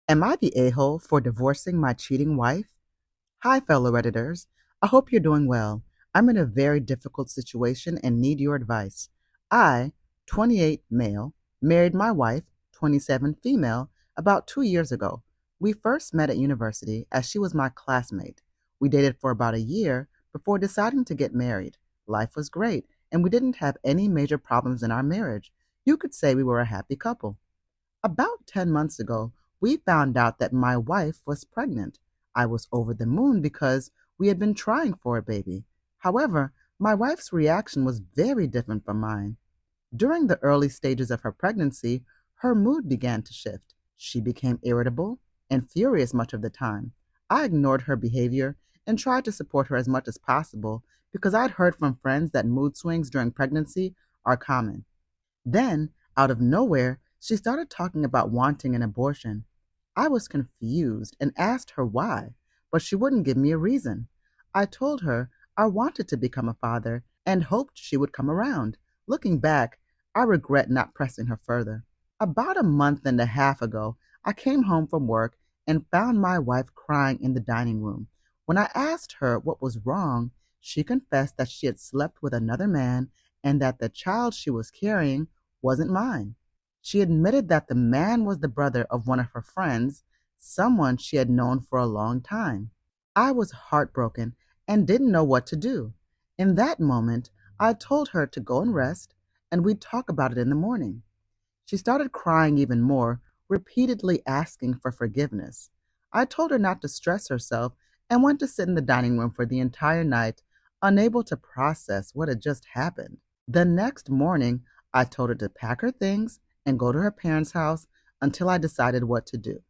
Am I the a-hole for divorcing my cheating wife? Hi, fellow Redditors. I hope you're doing well. I'm in a very difficult situation and need your advice. I, 28 male, married my wife, 27 female, about 2 years ago. We first met at university as she was my classmate. We dated for about a year before deciding to get married. Life was great, and we didn't have any major problems in our marriage. You could say we were a happy couple. About 10 months ago, we found out that my wife was pregnant. I was over the moon because we had been trying for a baby. However, my wife's reaction was very different from mine. During the early stages of her pregnancy, her mood began to shift. She became irritable and furious much of the time. I ignored her behavior and tried to support her as much as possible because I'd heard from friends that mood swings during pregnancy are common. Then, out of nowhere, she started talking about wanting an abortion. I was confused and asked her why, but she wouldn't give me a reason. I told her I wanted to become a father and hoped she would come around. Looking back, I regret not pressing her further. About a month and a half ago, I came home from work and found my wife crying in the dining room. When I asked her what was wrong, she confessed that she had slept with another man and that the child she was carrying wasn't mine. She admitted that the man was the brother of one of her friends, someone she had known for a long time. I was heartbroken and didn't know what to do. In that moment, I told her to go and rest, and we'd talk about it in the morning. She started crying even more, repeatedly asking for forgiveness. I told her not to stress herself and went to sit in the dining room for the entire night, unable to process what had just happened. The next morning, I told her to pack her things and go to her parents' house until I decided what to do.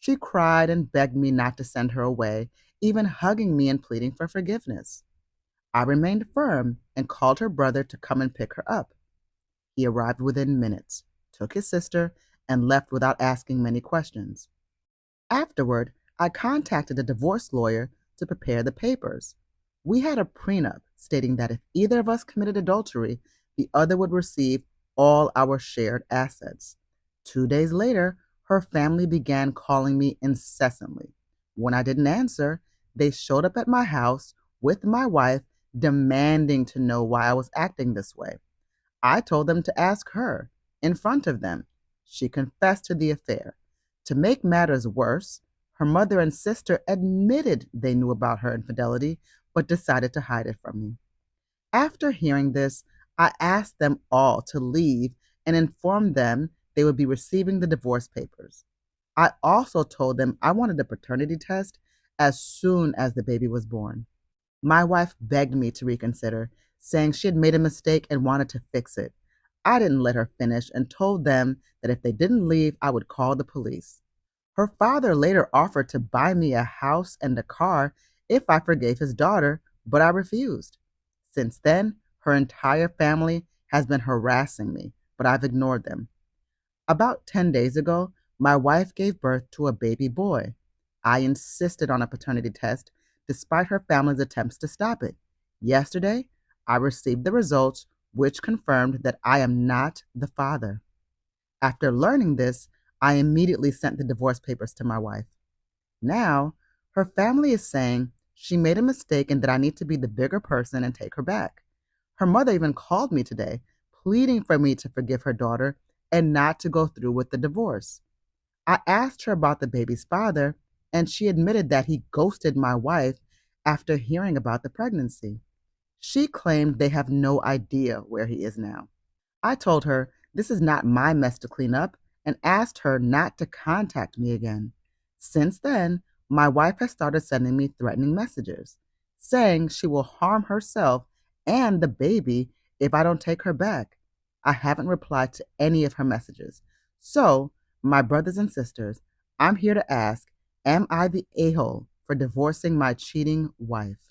She cried and begged me not to send her away, even hugging me and pleading for forgiveness. I remained firm and called her brother to come and pick her up. He arrived within minutes, took his sister, and left without asking many questions. Afterward, I contacted a divorce lawyer to prepare the papers. We had a prenup stating that if either of us committed adultery, the other would receive all our shared assets. 2 days later, her family began calling me incessantly. When I didn't answer, they showed up at my house with my wife, demanding to know why I was acting this way. I told them to ask her in front of them. She confessed to the affair. To make matters worse, her mother and sister admitted they knew about her infidelity, but decided to hide it from me. After hearing this, I asked them all to leave and informed them they would be receiving the divorce papers. I also told them I wanted a paternity test as soon as the baby was born. My wife begged me to reconsider, saying she had made a mistake and wanted to fix it. I didn't let her finish and told them that if they didn't leave, I would call the police. Her father later offered to buy me a house and a car if I forgave his daughter, but I refused. Since then, her entire family has been harassing me, but I've ignored them. About 10 days ago, my wife gave birth to a baby boy. I insisted on a paternity test despite her family's attempts to stop it. Yesterday, I received the results, which confirmed that I am not the father. After learning this, I immediately sent the divorce papers to my wife. Now, her family is saying she made a mistake and that I need to be the bigger person and take her back. Her mother even called me today, pleading for me to forgive her daughter and not to go through with the divorce. I asked her about the baby's father, and she admitted that he ghosted my wife after hearing about the pregnancy. She claimed they have no idea where he is now. I told her this is not my mess to clean up and asked her not to contact me again. Since then, my wife has started sending me threatening messages, saying she will harm herself and the baby if I don't take her back. I haven't replied to any of her messages. So, my brothers and sisters, I'm here to ask, am I the a-hole for divorcing my cheating wife?